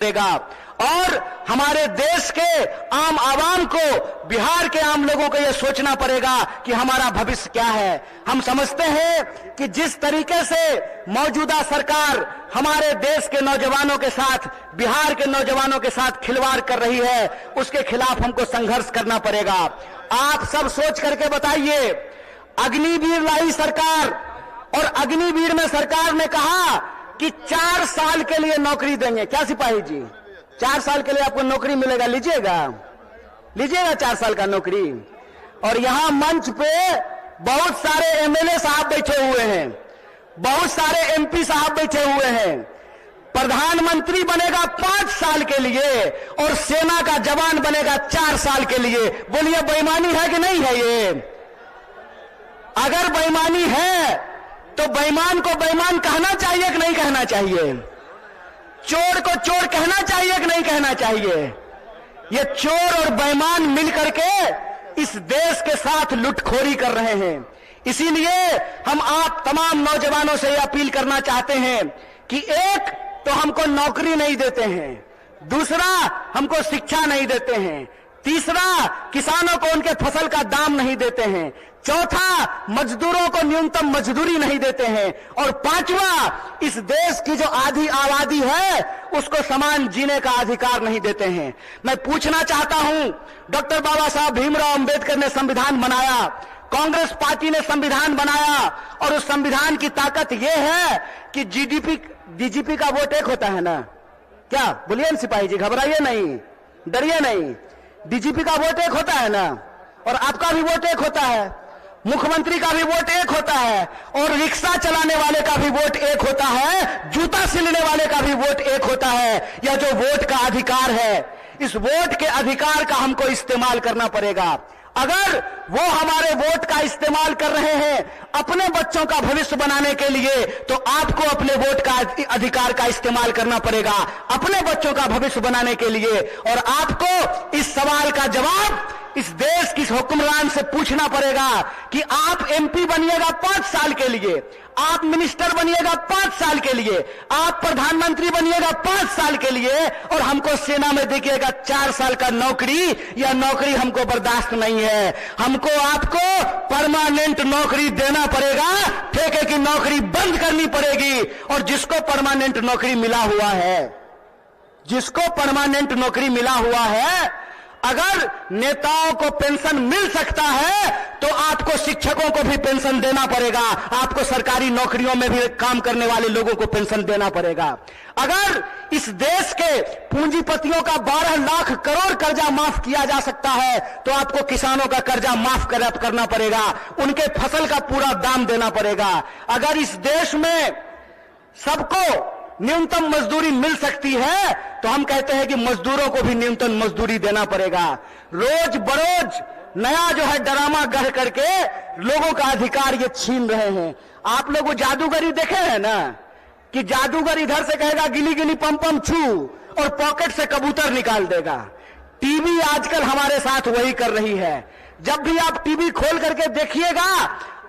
देगा और हमारे देश के आम आवाम को, बिहार के आम लोगों को यह सोचना पड़ेगा कि हमारा भविष्य क्या है। हम समझते हैं कि जिस तरीके से मौजूदा सरकार हमारे देश के नौजवानों के साथ, बिहार के नौजवानों के साथ खिलवाड़ कर रही है, उसके खिलाफ हमको संघर्ष करना पड़ेगा। आप सब सोच करके बताइए, अग्निवीर लाई सरकार और अग्निवीर में सरकार ने कहा कि 4 साल के लिए नौकरी देंगे। क्या सिपाही जी, 4 साल के लिए आपको नौकरी मिलेगा, लीजिएगा 4 साल का नौकरी। और यहां मंच पे बहुत सारे एमएलए साहब बैठे हुए हैं, बहुत सारे एमपी साहब बैठे हुए हैं। प्रधानमंत्री बनेगा 5 साल के लिए और सेना का जवान बनेगा 4 साल के लिए। बोलिए बेईमानी है कि नहीं है? ये अगर बेईमानी है तो बेईमान को बेईमान कहना चाहिए कि नहीं कहना चाहिए? चोर को चोर कहना चाहिए कि नहीं कहना चाहिए? ये चोर और बेईमान मिलकर के इस देश के साथ लुटखोरी कर रहे हैं। इसीलिए हम आप तमाम नौजवानों से यह अपील करना चाहते हैं कि एक तो हमको नौकरी नहीं देते हैं, दूसरा हमको शिक्षा नहीं देते हैं, तीसरा किसानों को उनके फसल का दाम नहीं देते हैं, चौथा मजदूरों को न्यूनतम मजदूरी नहीं देते हैं, और पांचवा इस देश की जो आधी आबादी है उसको समान जीने का अधिकार नहीं देते हैं। मैं पूछना चाहता हूं, डॉक्टर बाबा साहब भीमराव अंबेडकर ने संविधान बनाया, कांग्रेस पार्टी ने संविधान बनाया, और उस संविधान की ताकत यह है कि डीजीपी का वोट एक होता है ना? क्या बोलिए सिपाही जी, घबराइए नहीं, डरिए नहीं। डीजीपी का वोट एक होता है ना, और आपका भी वोट एक होता है, मुख्यमंत्री का भी वोट एक होता है, और रिक्शा चलाने वाले का भी वोट एक होता है, जूता सिलने वाले का भी वोट एक होता है। यह जो वोट का अधिकार है, इस वोट के अधिकार का हमको इस्तेमाल करना पड़ेगा। अगर वो हमारे वोट का इस्तेमाल कर रहे हैं अपने बच्चों का भविष्य बनाने के लिए, तो आपको अपने वोट का अधिकार का इस्तेमाल करना पड़ेगा अपने बच्चों का भविष्य बनाने के लिए। और आपको इस सवाल का जवाब इस देश की हुक्मरान से पूछना पड़ेगा कि आप एमपी बनिएगा 5 साल के लिए, आप मिनिस्टर बनिएगा 5 साल के लिए, आप प्रधानमंत्री बनिएगा 5 साल के लिए, और हमको सेना में देखिएगा 4 साल का नौकरी। यह नौकरी हमको बर्दाश्त नहीं है। हमको आपको परमानेंट नौकरी देना पड़ेगा, ठेके की नौकरी बंद करनी पड़ेगी। और जिसको परमानेंट नौकरी मिला हुआ है, जिसको परमानेंट नौकरी मिला हुआ है, अगर नेताओं को पेंशन मिल सकता है तो आपको शिक्षकों को भी पेंशन देना पड़ेगा, आपको सरकारी नौकरियों में भी काम करने वाले लोगों को पेंशन देना पड़ेगा। अगर इस देश के पूंजीपतियों का 12 लाख करोड़ कर्जा माफ किया जा सकता है तो आपको किसानों का कर्जा माफ करना पड़ेगा, उनके फसल का पूरा दाम देना पड़ेगा। अगर इस देश में सबको न्यूनतम मजदूरी मिल सकती है तो हम कहते हैं कि मजदूरों को भी न्यूनतम मजदूरी देना पड़ेगा। रोज बरोज नया जो है ड्रामा गढ़ करके लोगों का अधिकार ये छीन रहे हैं। आप लोग वो जादूगरी देखे हैं ना, कि जादूगर इधर से कहेगा गिली गिली पम पम छू और पॉकेट से कबूतर निकाल देगा। टीवी आजकल हमारे साथ वही कर रही है। जब भी आप टीवी खोल करके देखिएगा,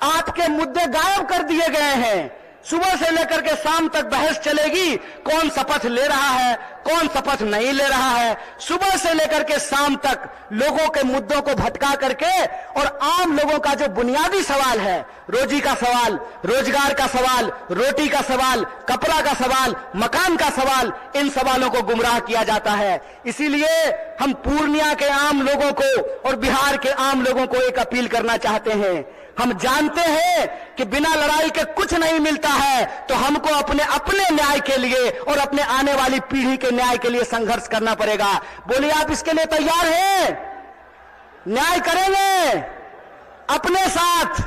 आपके मुद्दे गायब कर दिए गए हैं। सुबह से लेकर के शाम तक बहस चलेगी, कौन शपथ ले रहा है, कौन शपथ नहीं ले रहा है। सुबह से लेकर के शाम तक लोगों के मुद्दों को भटका करके, और आम लोगों का जो बुनियादी सवाल है, रोजी का सवाल, रोजगार का सवाल, रोटी का सवाल, कपड़ा का सवाल, मकान का सवाल, इन सवालों को गुमराह किया जाता है। इसीलिए हम पूर्णिया के आम लोगों को और बिहार के आम लोगों को एक अपील करना चाहते हैं। हम जानते हैं कि बिना लड़ाई के कुछ नहीं मिलता है, तो हमको अपने न्याय के लिए और अपने आने वाली पीढ़ी के न्याय के लिए संघर्ष करना पड़ेगा। बोलिए, आप इसके लिए तैयार हैं? न्याय करेंगे अपने साथ,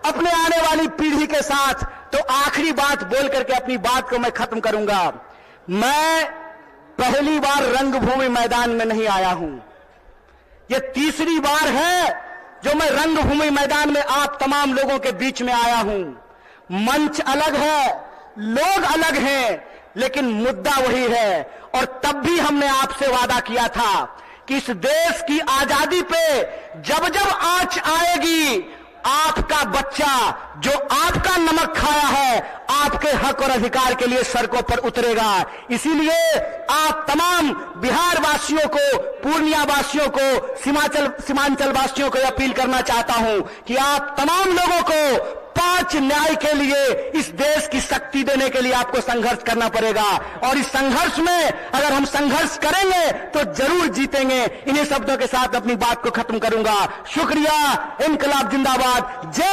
अपने आने वाली पीढ़ी के साथ। तो आखिरी बात बोल करके अपनी बात को मैं खत्म करूंगा। मैं पहली बार रंगभूमि मैदान में नहीं आया हूं, यह तीसरी बार है जो मैं रंगभूमि मैदान में आप तमाम लोगों के बीच में आया हूं। मंच अलग है, लोग अलग हैं, लेकिन मुद्दा वही है। और तब भी हमने आपसे वादा किया था कि इस देश की आजादी पे जब जब आंच आएगी, आपका बच्चा जो आपका नमक खाया है आपके हक और अधिकार के लिए सड़कों पर उतरेगा। इसीलिए आप तमाम बिहार वासियों को, पूर्णिया वासियों को, सीमांचल वासियों को अपील करना चाहता हूं कि आप तमाम लोगों को 5 न्याय के लिए इस देश की शक्ति देने के लिए आपको संघर्ष करना पड़ेगा। और इस संघर्ष में अगर हम संघर्ष करेंगे तो जरूर जीतेंगे। इन्हीं शब्दों के साथ अपनी बात को खत्म करूंगा। शुक्रिया। इनकलाब जिंदाबाद। जय